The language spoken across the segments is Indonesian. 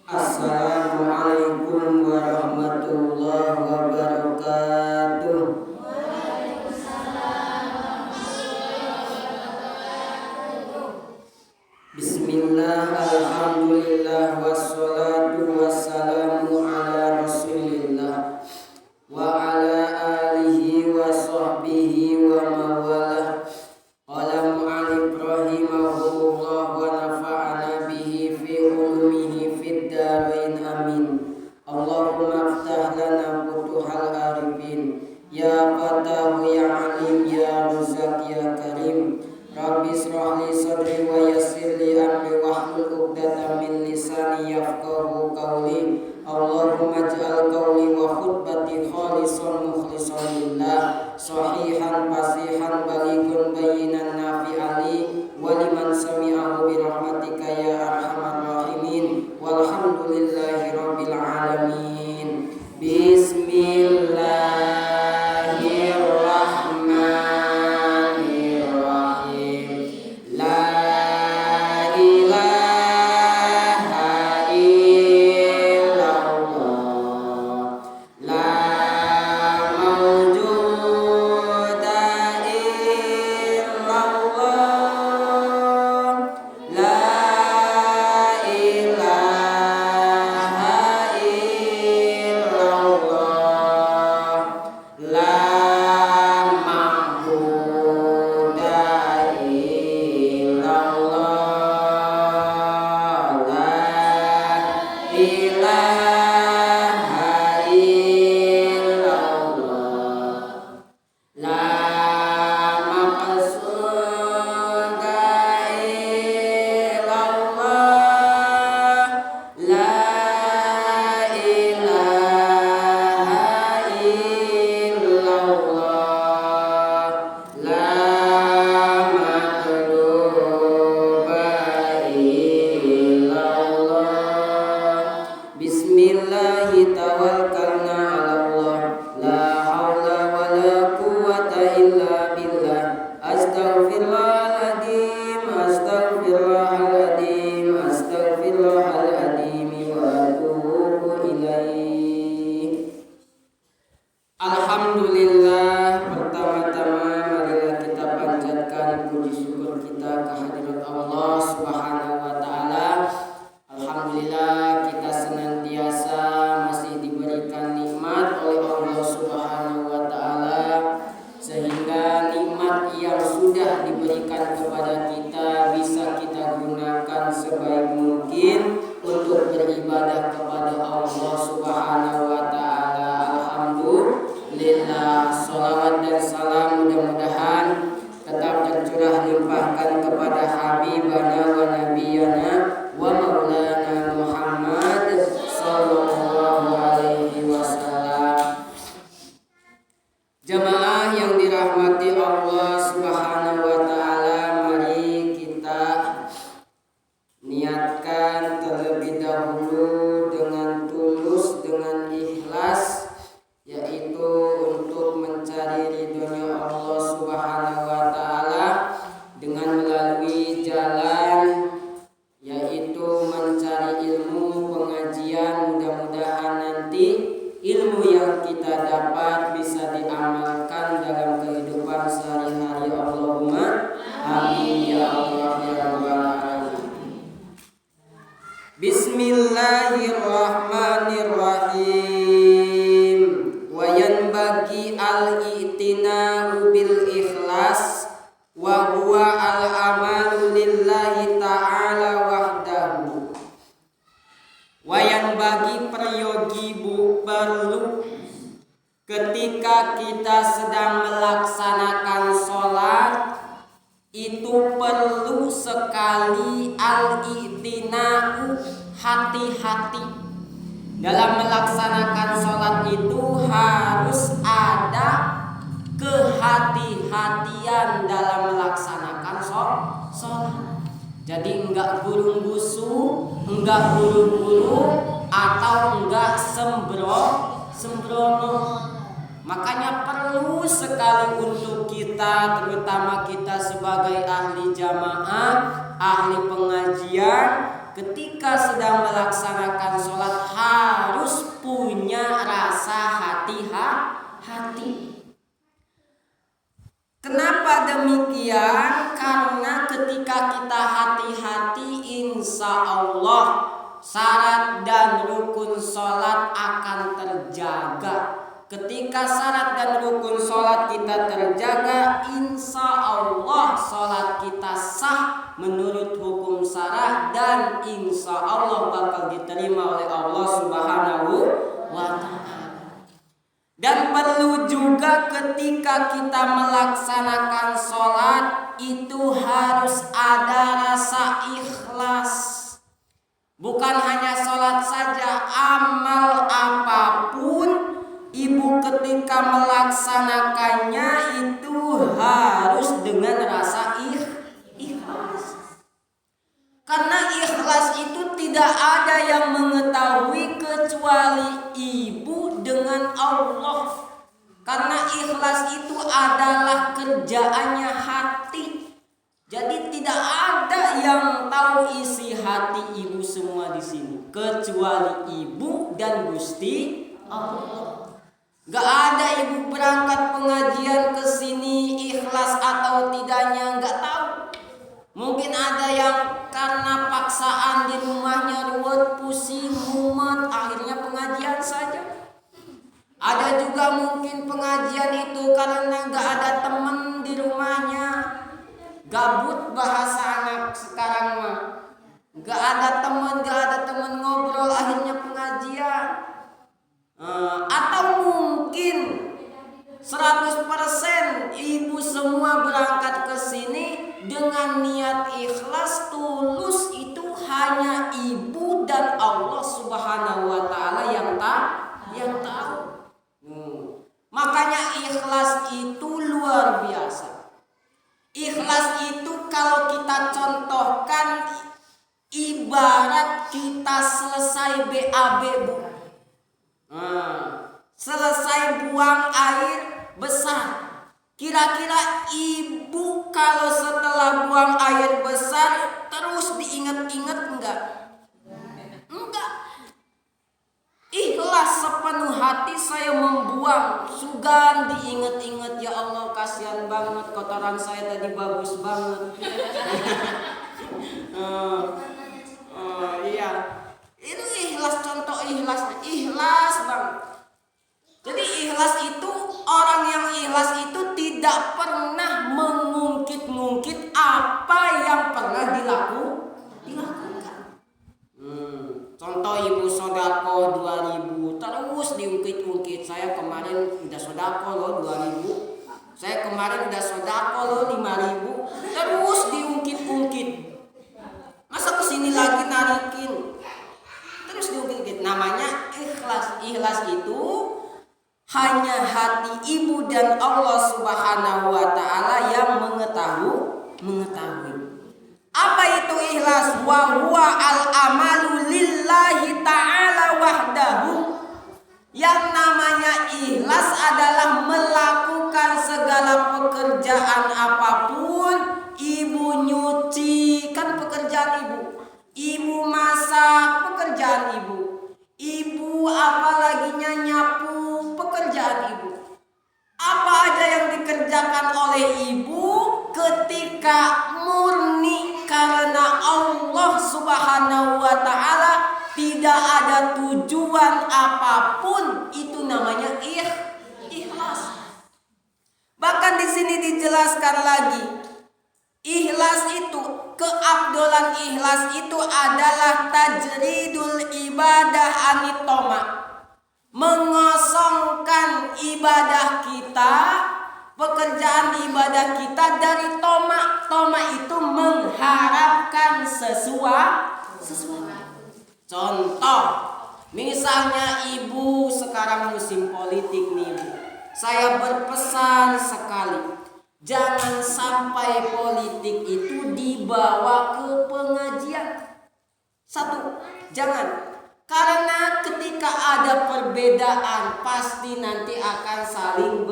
Assalamualaikum warahmatullahi wabarakatuh. Bismillah, alhamdulillah, wassalatu wassalamu ala rasulillah wa ala alihi wa sahbihi wa mawalah. Qala mu'alif rahimahullah wa nafa'ana bihi fi ulumihi fid darain amin. Allahumma aftah lana futuhal arifin, ya fatahu ya alim ya razak ya karim. Rabbi israh li sadri wa yassir li amri wahlul 'uqdatam min lisani yafqahu qawli. Allahumma ij'al qawli wa khutbati khalisan mukhlishan lillah, sahihan fasihan balighun bayyinan nafi'an li wa liman sami'ahu bi rahmatika ya arhamar rahimin. Walhamdulillahi rabbil alamin. Bismillahirrahmanirrahim. La ilaha illallah, la mawjuda illallah, la ilaha illallah, la ma'buda illallah, la ilaha illallah, la maqsuda illallah, la ilaha illallah, la matluba illallah. Bismillahi tawakkalna ala Allah, la haula wa la quwwata illa billah. Astaghfirullahaladzim, astaghfirullahaladzim, astaghfirullahaladzim wa atubu ilaih. Alhamdulillah, pertama-tama marilah kita panjatkan puji syukur kita kehadirat Allah Subhanahu wa taala. Alhamdulillah, kita senantiasa masih diberikan nikmat oleh Allah Subhanahu wa taala, sehingga nikmat yang sudah diberikan kepada kita bisa kita gunakan sebaik mungkin untuk beribadah kepada Allah Subhanahu wa taala. Alhamdulillah, sholawat dan salam mudah-mudahan tetap tercurah limpahkan kepada habibana wa nabiyana wa maulana Muhammad sallallahu alaihi wasallam. Jamaah yang dirahmati Allah Subhanahu wa taala, mari kita niatkan terlebih dahulu dengan tulus, dengan ikhlas, yaitu untuk mencari ridhonya Allah Subhanahu wa taala dengan melalui jalan yaitu mencari ilmu, pengajian. Mudah-mudahan nanti ilmu yang kita dapat bisa diamalkan dalam kehidupan sehari-hari. Allahumma amin ya Allah ya rabbal alamin. Bismillahirrahmanirrahim. Wa yanbaghi al-i'tina'u bil ikhlas wa huwa al-amalu lillahi ta'ala wahdahu. Wayan bagi prayogi perlu ketika kita sedang melaksanakan sholat, itu perlu sekali al-i'tina'u, hati-hati. Dalam melaksanakan sholat itu harus ada kehati-hatian dalam melaksanakan sholat. Jadi enggak burung-busu, enggak buru-buru, atau enggak sembrono. Makanya perlu sekali untuk kita, terutama kita sebagai ahli jamaah, ahli pengajian, ketika sedang melaksanakan sholat harus punya rasa hati-hati. Kenapa demikian? Karena ketika kita hati-hati, insya Allah syarat dan rukun sholat akan terjaga. Ketika syarat dan rukun sholat kita terjaga, insya Allah sholat kita sah menurut hukum syarah dan insya Allah bakal diterima oleh Allah Subhanahu wa Ta'ala. Dan perlu juga ketika kita melaksanakan sholat itu harus ada rasa ikhlas. Bukan hanya sholat saja, amal apapun ibu ketika melaksanakannya itu harus dengan rasa ikhlas. Karena ikhlas itu tidak ada yang mengetahui kecuali ibu dengan Allah. Karena ikhlas itu adalah kerjaannya hati. Jadi tidak ada yang tahu isi hati ibu semua di sini kecuali ibu dan Gusti Allah. Gak ada ibu berangkat pengajian ke sini ikhlas atau tidaknya gak tahu. Mungkin ada yang karena paksaan di rumahnya ruwet, pusing, mumet, akhirnya pengajian saja. Ada juga mungkin pengajian itu karena gak ada teman di rumahnya. Gabut bahasa anak sekarang mah. Gak ada teman ngobrol, akhirnya pengajian. Atau mungkin 100% ibu semua berangkat ke sini dengan niat ikhlas tulus, itu hanya ibu dan Allah Subhanahu wa Ta'ala yang tahu. Makanya ikhlas itu luar biasa. Ikhlas itu kalau kita contohkan ibarat kita selesai BAB, Bu. Selesai buang air besar. Kira-kira ibu kalau setelah buang air besar terus diingat-ingat enggak? Enggak. Ikhlas sepenuh hati saya membuang. Sugan diingat-ingat, ya Allah kasihan banget kotoran saya tadi bagus banget. Iya. Itu ikhlas, contoh ikhlas bang. Jadi ikhlas itu, orang yang ikhlas itu tidak pernah mengungkit-ungkit apa yang pernah dilakukan. Contoh ibu sodako 2.000 terus diungkit-ungkit. Saya kemarin udah sodako loh 2.000. Saya kemarin udah sodako loh 5.000. Terus diungkit-ungkit. Masa kesini lagi narikin? Terus diungkit-ungkit. Namanya ikhlas. Ikhlas itu hanya hati ibu dan Allah Subhanahu wa Ta'ala yang mengetahui. Apa itu ikhlas? Wa huwa al-amalu lillahi ta'ala wahdahu. Yang namanya ikhlas adalah melakukan segala pekerjaan apapun. Ibu nyuci, kan pekerjaan ibu. Ibu masak, pekerjaan ibu. Ibu apalagi nyapu, pekerjaan ibu. Apa aja yang dikerjakan oleh ibu ketika murni karena Allah Subhanahu wa Ta'ala, tidak ada tujuan apapun, itu namanya ikhlas. Bahkan di sini dijelaskan lagi, ikhlas itu, keabdolan ikhlas itu adalah tajridul ibadah anitoma, mengosongkan ibadah kita, pekerjaan ibadah kita dari toma. Toma itu mengharapkan sesuatu. Contoh, misalnya ibu sekarang musim politik nih, Bu. Saya berpesan sekali, jangan sampai politik itu dibawa ke pengajian. Satu, jangan. Karena ketika ada perbedaan pasti nanti akan saling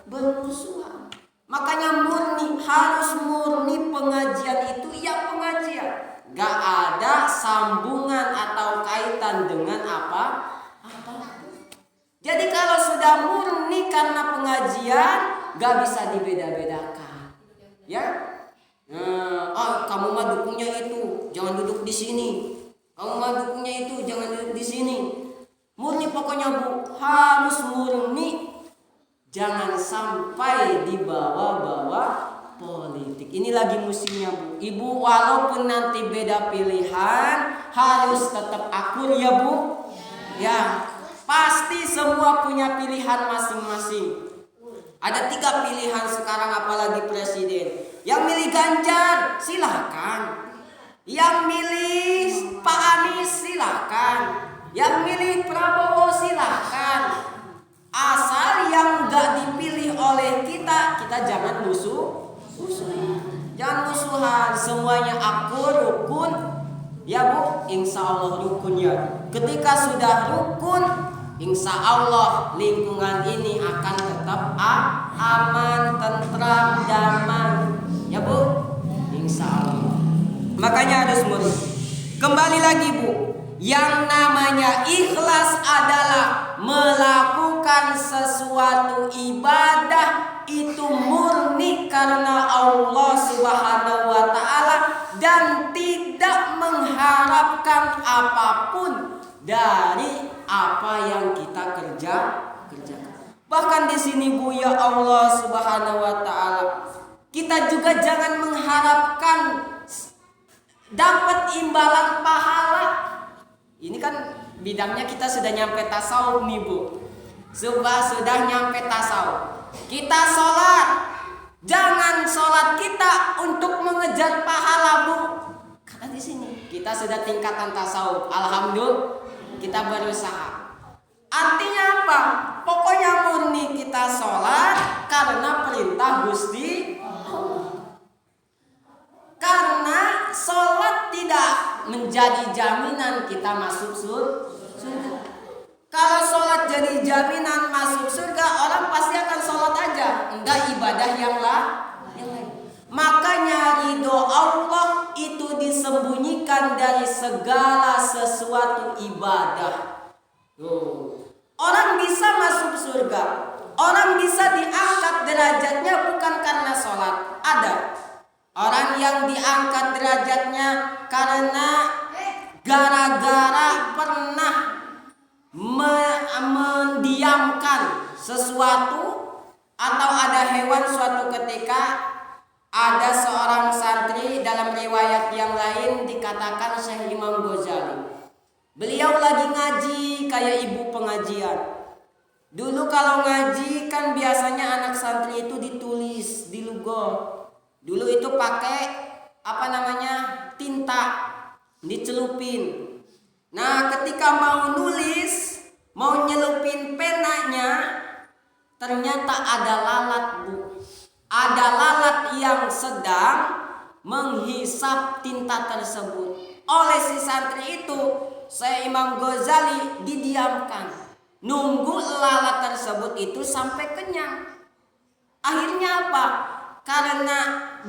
bermusuhan. Makanya harus murni pengajian itu ya pengajian. Gak ada sambungan atau kaitan dengan apa. Jadi kalau sudah murni karena pengajian, gak bisa dibeda-bedakan. Ya, kamu mah dukungnya itu, jangan duduk di sini. Kamu mah dukungnya itu, jangan duduk di sini. Murni pokoknya Bu, harus murni. Jangan sampai dibawa-bawa politik. Ini lagi musimnya Bu. Ibu walaupun nanti beda pilihan, harus tetap akur ya Bu. Ya. Pasti semua punya pilihan masing-masing. Ada 3 pilihan sekarang apalagi presiden. Yang milih Ganjar silakan. Yang milih Pak Anies silakan. Yang milih Prabowo silakan. Asal yang gak dipilih oleh kita jangan musuhan. Jangan musuhan. Semuanya akur, rukun. Ya Bu, insya Allah rukun ya. Ketika sudah rukun, insya Allah lingkungan ini akan tetap aman, tentram, damai. Ya Bu, insya Allah. Makanya harus murni. Kembali lagi Bu, yang namanya ikhlas adalah melakukan sesuatu ibadah itu murni karena Allah Subhanahu wa Ta'ala dan tidak mengharapkan apapun dari apa yang kita kerjakan. Bahkan di sini Bu ya Allah Subhanahu wa Ta'ala, kita juga jangan mengharapkan dapat imbalan pahala. Ini kan bidangnya kita sudah nyampe tasawuf nih Bu. Sudah nyampe tasawuf. Kita sholat, jangan sholat kita untuk mengejar pahala Bu. Karena di sini kita sudah tingkatan tasawuf. Alhamdulillah kita berusaha. Artinya apa? Pokoknya murni kita sholat karena perintah Gusti Allah. Karena sholat tidak menjadi jaminan kita masuk surga. Kalau sholat jadi jaminan masuk surga, orang pasti akan sholat aja, enggak ibadah yang lain. Makanya ridho Allah itu disembunyikan dari segala sesuatu ibadah. Orang bisa masuk surga, orang bisa diangkat derajatnya bukan karena sholat. Ada orang yang diangkat derajatnya karena gara-gara pernah mendiamkan sesuatu, atau ada hewan suatu ketika. Ada seorang santri, dalam riwayat yang lain dikatakan Syekh Imam Ghazali. Beliau lagi ngaji kayak ibu pengajian. Dulu kalau ngaji kan biasanya anak santri itu ditulis di lugor. Dulu itu pakai tinta, dicelupin. Nah ketika mau nulis, mau nyelupin penanya, ternyata ada lalat Bu. Ada lalat yang sedang menghisap tinta tersebut. Oleh si santri itu, Syekh Imam Ghazali didiamkan, nunggu lalat tersebut itu sampai kenyang. Akhirnya apa? Karena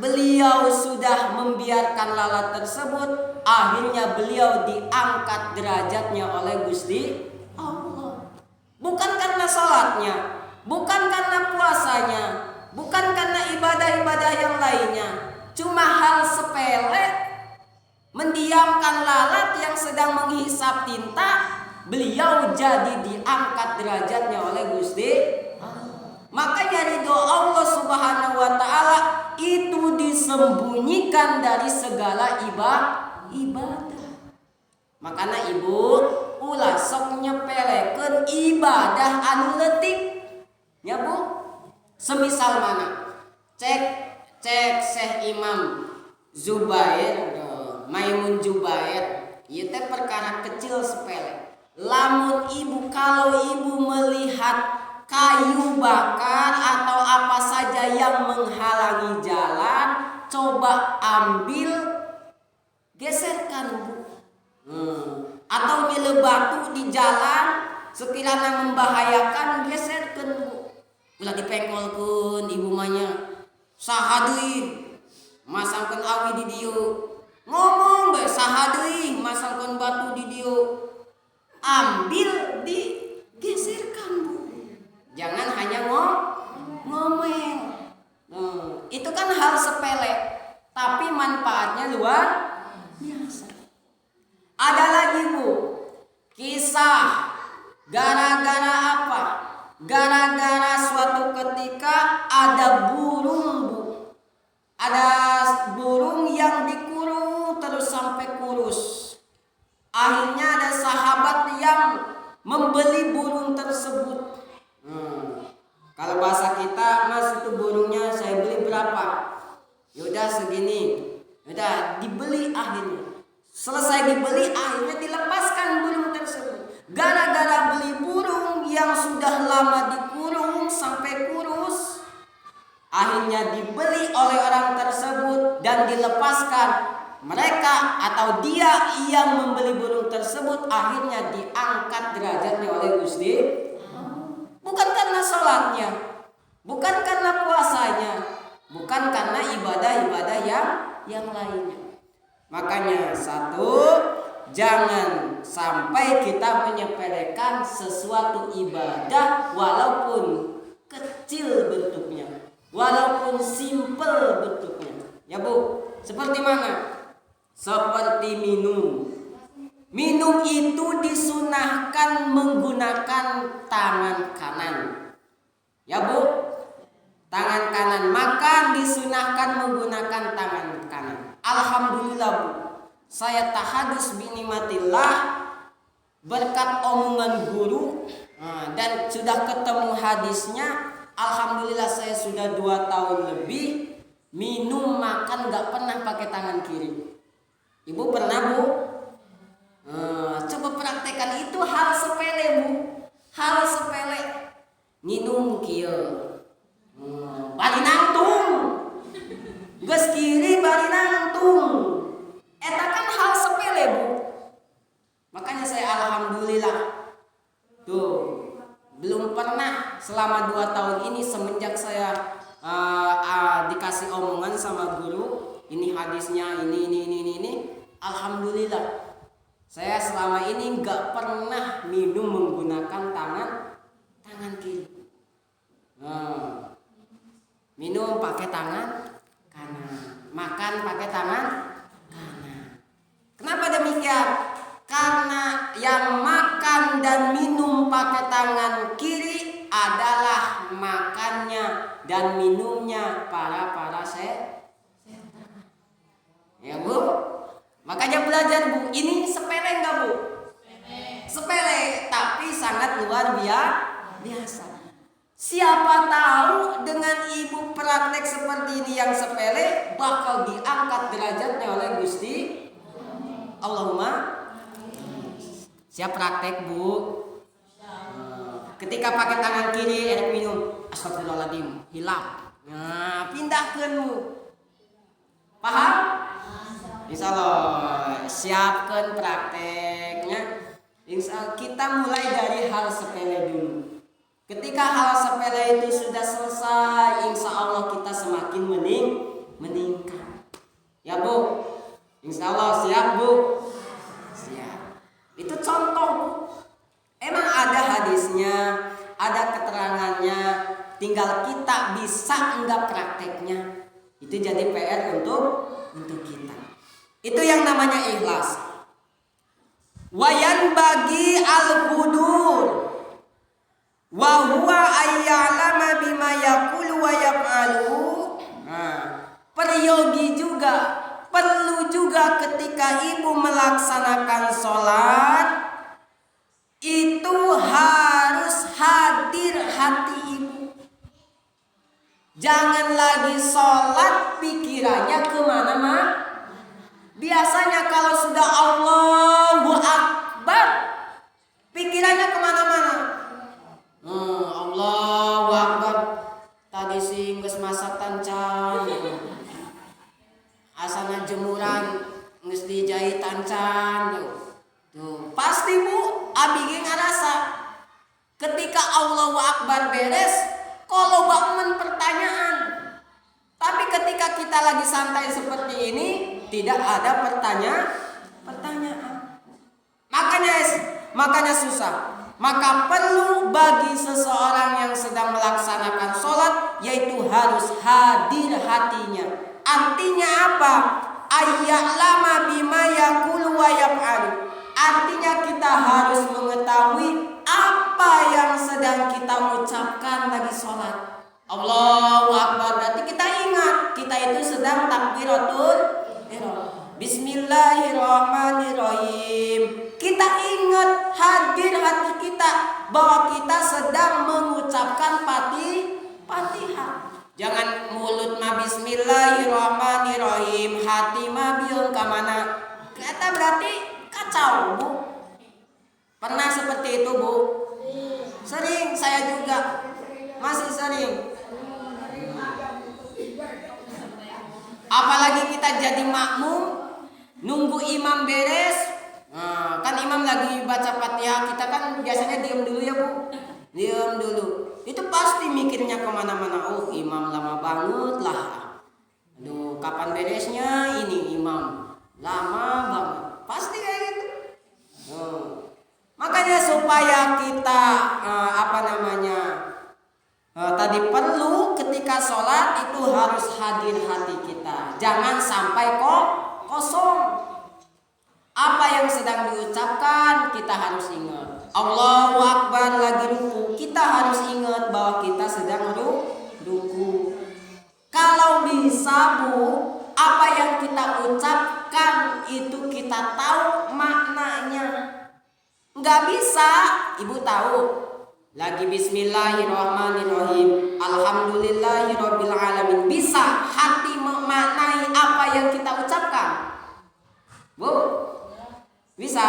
beliau sudah membiarkan lalat tersebut, akhirnya beliau diangkat derajatnya oleh Gusti Allah. Bukan karena sholatnya, bukan karena puasanya, bukan karena ibadah-ibadah yang lainnya. Cuma hal sepele, mendiamkan lalat yang sedang menghisap tinta, beliau jadi diangkat derajatnya oleh Gusti. Makanya ridho Allah Subhanahu wa Ta'ala itu disembunyikan dari segala ibadah. Makanya ibu ulah sok nyepelekeun ibadah anu leutik. Ya Bu. Semisal mana? Cek Syekh Imam Zubair, Maimun Jubair, ieu teh perkara kecil sepele. Lamun ibu, kalau ibu melihat kayu bakar atau apa saja yang menghalangi jalan, coba ambil, geserkan Bu. Atau nyele batu di jalan sekiranya membahayakan, geserkan Bu. Ulah dipengkolkeun ibu manya. Saha deui masangkeun awi di dieu. ngomong bae saha deui masangkeun batu di dieu, ambil digeserkan Bu. Jangan hanya ngomong. Itu kan hal sepele, tapi manfaatnya luar biasa. Ada lagi Bu, kisah gara-gara apa? Gara-gara suatu ketika ada burung Bu. Ada burung yang dikurung terus sampai kurus. Akhirnya ada sahabat yang membeli burung tersebut. Kalau bahasa kita, Mas itu burungnya saya beli berapa? Yaudah segini. Yaudah dibeli akhirnya. Selesai dibeli akhirnya dilepaskan burung tersebut. Gara-gara beli burung yang sudah lama dikurung sampai kurus, akhirnya dibeli oleh orang tersebut dan dilepaskan. Mereka atau dia yang membeli burung tersebut akhirnya diangkat derajatnya oleh Gusti. Bukan karena sholatnya, bukan karena puasanya, bukan karena ibadah-ibadah yang lainnya. Makanya satu, jangan sampai kita menyepelekan sesuatu ibadah walaupun kecil bentuknya, walaupun simple bentuknya. Ya Bu, seperti mana? Seperti minum. Minum itu disunahkan menggunakan tangan kanan. Ya Bu, tangan kanan. Makan disunahkan menggunakan tangan kanan. Alhamdulillah Bu, saya tahadus binikmatillah berkat omongan guru dan sudah ketemu hadisnya. Alhamdulillah saya sudah 2 tahun lebih minum makan gak pernah pakai tangan kiri. Ibu pernah Bu? Coba praktekkan, itu hal sepele Bu, hal sepele. Minum kieu bari nangtung, geus kiri bari nangtung. Eta kan hal sepele Bu. Makanya saya alhamdulillah tuh belum pernah selama 2 tahun ini semenjak saya dikasih omongan sama guru, ini hadisnya ini. Alhamdulillah saya selama ini nggak pernah minum menggunakan tangan kiri. Minum pakai tangan kanan, makan pakai tangan kanan. Kenapa demikian? Karena yang makan dan minum pakai tangan kiri adalah makannya dan minumnya para setan. Ya Bu. Makanya belajar Bu, ini sepele enggak Bu? Sepele, tapi sangat luar biasa. Siapa tahu dengan ibu praktek seperti ini yang sepele bakal diangkat derajatnya oleh Gusti. Allahumma. Siap praktek Bu. Ketika pakai tangan kiri enak minum, astagfirullahaladzim, hilap. Nah, pindahkan Bu. Paham? Insya Allah siapkan prakteknya. Insya Allah kita mulai dari hal sepele dulu. Ketika hal sepele itu sudah selesai, insya Allah kita semakin meningkat. Ya Bu, insya Allah siap Bu. Siap. Itu contoh Bu. Emang ada hadisnya, ada keterangannya. Tinggal kita bisa enggak prakteknya. Itu jadi PR untuk kita. Itu yang namanya ikhlas. Wayan bagi al-hudur wa huwa ayyalama bima yaqulu wa yaf'alu. Peryogi juga, perlu juga ketika ibu melaksanakan sholat itu harus hadir hati ibu. Jangan lagi sholat pikirannya kemana-mana. Biasanya kalau sudah Allahu Akbar, pikirannya kemana-mana. Allahu Akbar, tadi sih geus masak tancan, asana jemuran geus dijahit tancan. Tuh, pasti Bu, abi ge ngarasa ketika Allahu Akbar beres, kalau bangun pertanyaan. Tapi ketika kita lagi santai seperti ini, tidak ada pertanyaan. Makanya susah. Maka perlu bagi seseorang yang sedang melaksanakan sholat, yaitu harus hadir hatinya. Artinya apa? Ayya'lama bima yaqulu wa yaf'alu. Artinya kita harus mengetahui apa yang sedang kita ucapkan lagi sholat. Allahu Akbar, berarti kita ingat kita itu sedang takbiratul ihram. Bismillahirrahmanirrahim. Kita ingat, hadir hati kita bahwa kita sedang mengucapkan Fatihah. Jangan mulut mah bismillahirrahmanirrahim, hati mah biung ke mana. Kata berarti kacau, Bu. Pernah seperti itu, Bu? Sering, saya juga masih sering. Apalagi kita jadi makmum, nunggu imam beres. Nah, kan imam lagi baca Fatihah, kita kan biasanya diam dulu ya, Bu. Diam dulu. Itu pasti mikirnya kemana-mana. Oh, imam lama banget lah. Aduh, kapan beresnya ini imam? Lama banget. Pasti kayak gitu. Makanya supaya kita tadi perlu ketika sholat itu harus hadir hati kita. Jangan sampai kosong. Apa yang sedang diucapkan kita harus ingat. Allahu Akbar lagi ruku, kita harus ingat bahwa kita sedang ruku. Kalau bisa, Bu, apa yang kita ucapkan itu kita tahu maknanya. Nggak bisa, Ibu tahu lagi bismillahirrahmanirrahim, alhamdulillahirabbil alamin, bisa hati memaknai apa yang kita ucapkan? Bu, bisa?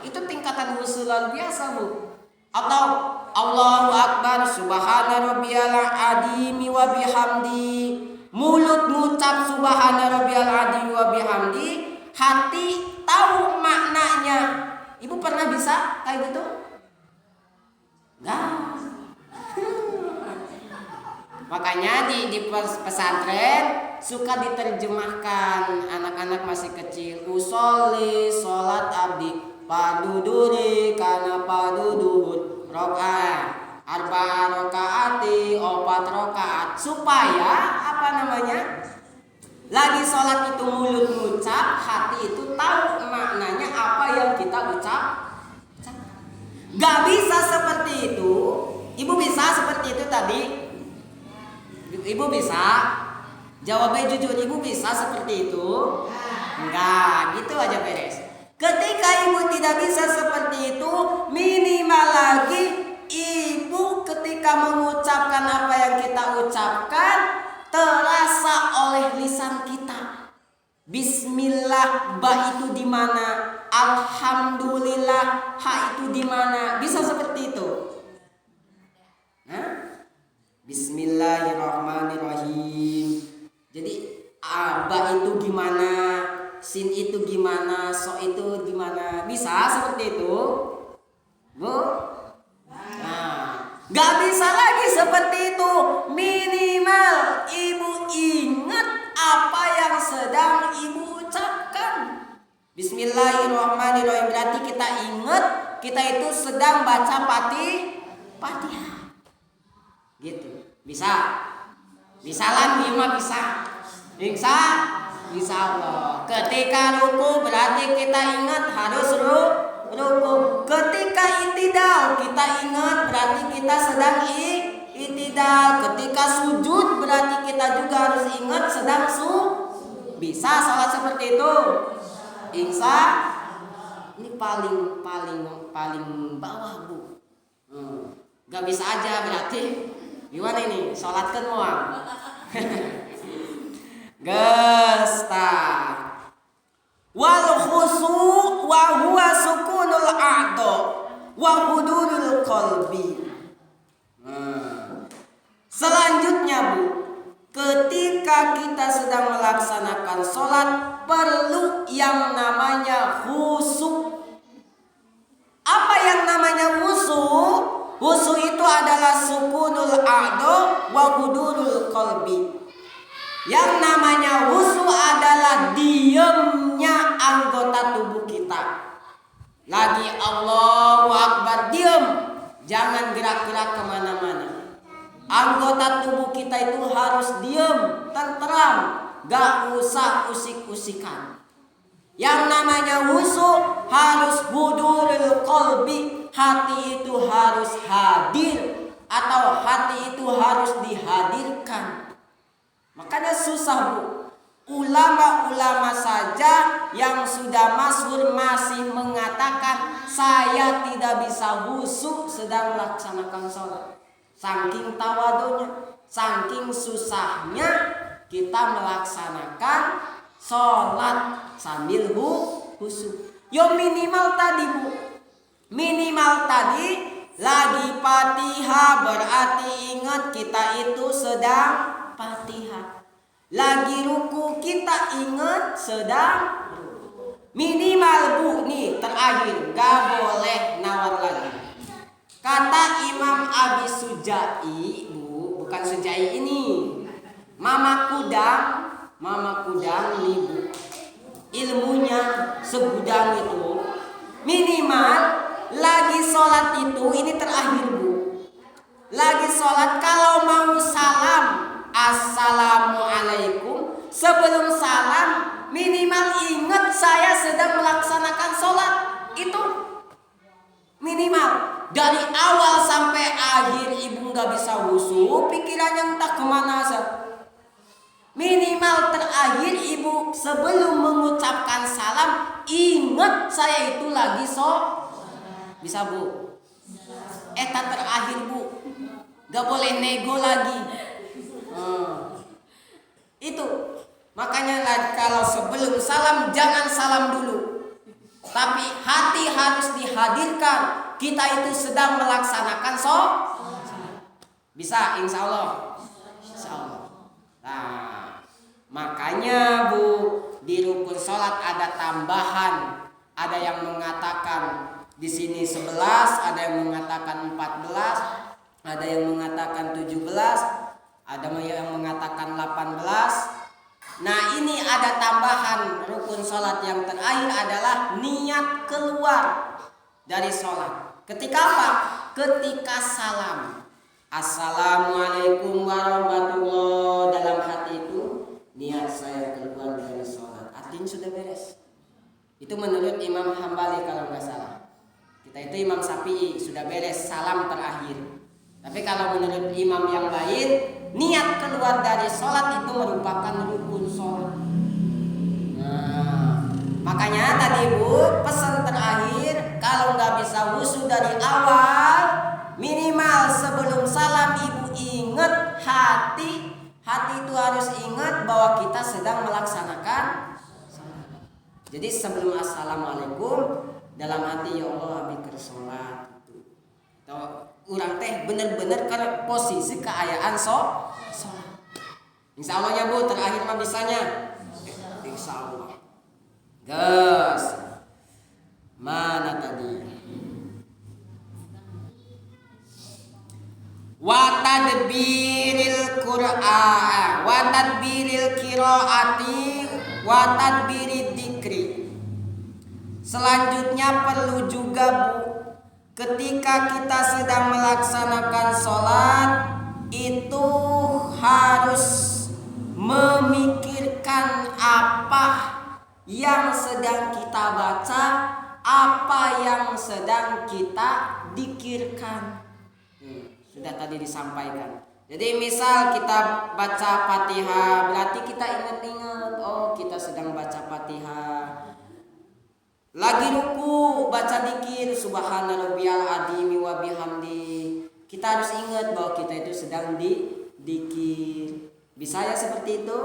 Itu tingkatan khusus luar biasa, Bu. Atau Allahu Akbar, subhana rabbiyal azim wa bihamdi. Mulut ngucap subhana rabbiyal azim wa bihamdi, hati tahu maknanya. Ibu pernah bisa kayak gitu? Enggak. Makanya di pesantren suka diterjemahkan anak-anak masih kecil. Usolli sholat abdi paduduri kana paduduhud rokaat arba'a rokaati opat rokaat, supaya lagi sholat itu mulut ngucap, hati itu tahu maknanya apa yang kita ucap. Gak bisa seperti itu. Ibu bisa seperti itu tadi? Ibu bisa? Jawabnya jujur, Ibu bisa seperti itu? Enggak, gitu aja beres. Ketika Ibu tidak bisa seperti itu, minimal lagi Ibu ketika mengucapkan apa yang kita ucapkan terasa oleh lisan kita. Bismillah, ba itu di mana? Alhamdulillah, ha itu di mana? Bisa seperti itu? Bismillahirrahmanirrahim. Jadi ba itu gimana? Sin itu gimana? So itu gimana? Bisa seperti itu? Bu? Gak bisa lagi seperti itu. Minimal Ibu ingat apa yang sedang Ibu ucapkan. Bismillahirrahmanirrahim, berarti kita ingat kita itu sedang baca Fatihah. Gitu. Bisa? Bisa lah, bisa. Insya Allah. Ketika ruku berarti kita ingat harus ruku. Ketika itidal kita ingat berarti kita sedang itidal. Ketika sujud berarti kita juga harus ingat sedang Bisa salat seperti itu? Insya ini paling bawah, Bu. Gak bisa aja berarti. Gimana ini? Salatkan muang. Gesta. Wal khusu wa huwa sukunul a'dha wa hudurul qalbi. Selanjutnya, Bu, ketika kita sedang melaksanakan sholat perlu yang namanya khusyuk. Apa yang namanya khusyuk? Khusyuk itu adalah sukunul a'dha wa hudurul qalbi. Yang namanya wushu adalah diamnya anggota tubuh kita. Lagi Allahu Akbar, diam, jangan gerak-gerak kemana-mana. Anggota tubuh kita itu harus diam, tenteram, gak usah usik-usikan. Yang namanya wushu harus hudurul qalbi, hati itu harus hadir atau hati itu harus dihadirkan. Makanya susah bu. Ulama-ulama saja yang sudah masyhur masih mengatakan saya tidak bisa khusyuk sedang melaksanakan sholat. Saking tawadunya, saking susahnya kita melaksanakan sholat sambil khusyuk. Yo minimal tadi bu, minimal tadi lagi Fatihah berarti ingat kita itu sedang Fatihah. Lagi ruku kita ingat sedang minimal bu nih terakhir gak boleh nawar lagi. Kata Imam Abi Sujai bu, bukan Sujai ini, Mama Kudang nih bu, ilmunya segudang itu. Minimal lagi sholat itu ini terakhir bu, lagi sholat kalau mau salam Assalamualaikum, sebelum salam minimal ingat saya sedang melaksanakan sholat. Itu minimal. Dari awal sampai akhir ibu gak bisa khusyuk, pikirannya entah kemana saja. Minimal terakhir ibu sebelum mengucapkan salam ingat saya itu lagi sholat. Bisa bu? Eta terakhir bu, gak boleh nego lagi. Itu makanya kalau sebelum salam jangan salam dulu, tapi hati harus dihadirkan kita itu sedang melaksanakan sholat. Bisa insya Allah. Nah makanya bu, di rukun sholat ada tambahan, ada yang mengatakan di sini 11, ada yang mengatakan 14, ada yang mengatakan 17, ada yang mengatakan 18. Nah ini ada tambahan rukun sholat yang terakhir adalah niat keluar dari sholat. Ketika apa? Ketika salam Assalamualaikum warahmatullahi, dalam hati itu niat saya keluar dari sholat, artinya sudah beres. Itu menurut Imam Hambali kalau nggak salah. Kita itu Imam Syafi'i sudah beres salam terakhir. Tapi kalau menurut imam yang lain, niat keluar dari sholat itu merupakan rukun sholat. Nah, makanya tadi bu, pesan terakhir, kalau nggak bisa wusu dari awal, minimal sebelum salam ibu ingat hati itu harus ingat bahwa kita sedang melaksanakan sholat. Jadi sebelum assalamualaikum, dalam hati ya Allah abi keur sholat. Urang teh bener-bener ke posisi keayaan sholat. Insya Allah ya bu, terakhir mah bisanya. Insya Allah. Gas. Mana tadi? Watadbiril Qur'an, watadbiril qiraati, watadbirid dzikri. Selanjutnya perlu juga bu, ketika kita sedang melaksanakan sholat itu harus memikirkan apa yang sedang kita baca, apa yang sedang kita dzikirkan. Sudah tadi disampaikan. Jadi misal kita baca Fatihah, berarti kita ingat-ingat, oh kita sedang baca Fatihah. Lagi ruku baca dzikir subhana rabbiyal azim wa bihamdi, kita harus ingat bahwa kita itu sedang dzikir. Bisa ya seperti itu?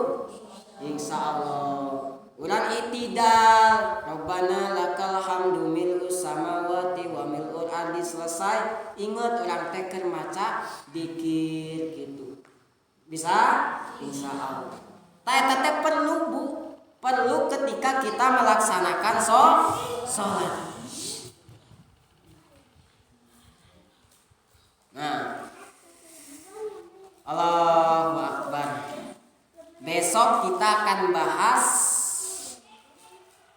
Insya Allah. Urang itidal, Rabbana lakal hamdu mil'u samawati wa mil'ul ardi, selesai ingat urang teh keur maca dzikir gitu. Bisa? Insya Allah. Eta teh perlu bu, perlu ketika kita melaksanakan sholat. Nah, Allahu Akbar. Besok kita akan bahas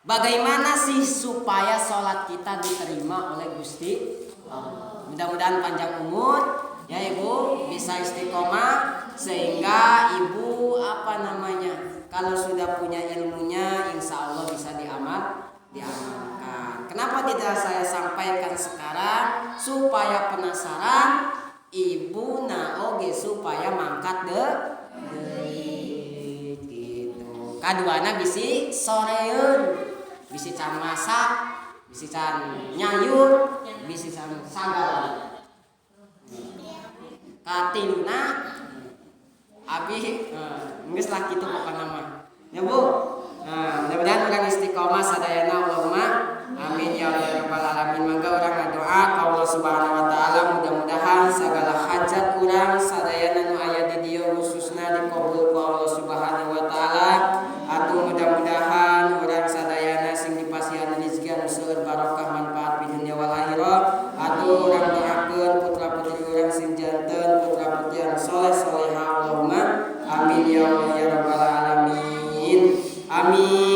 bagaimana sih supaya sholat kita diterima oleh Gusti Allah. Mudah-mudahan panjang umur ya Ibu, bisa istiqomah sehingga Ibu kalau sudah punya ilmunya insya Allah bisa diamalkan. Kenapa tidak saya sampaikan sekarang? Supaya penasaran Ibu naoge supaya mangkat gitu. Kaduana bisi soreun, bisi can masak, bisi can nyayur, bisi can sagala. Katiluna abi geus lah kitu pokona mah. Ya Bu. Mudah-mudahan urang istiqomah sadayana Allahumma amin ya rabbal alamin. Mangga urang ngadoa ka Allah Subhanahu wa taala mudah-mudahan segala hajat urang sadayana nu aya di dieu khususna dikabul ku Allah Subhanahu wa taala. Atuh mudah-mudahan urang sadayana sing dipasihan rezeki anu seueur barokah manfaat di dunia wal akhirah. Atuh urang doakeun putra-putri urang sing janten, putra-putri anu saleh salehah Allahumma amin ya Allah ya rabbal alamin. Amin.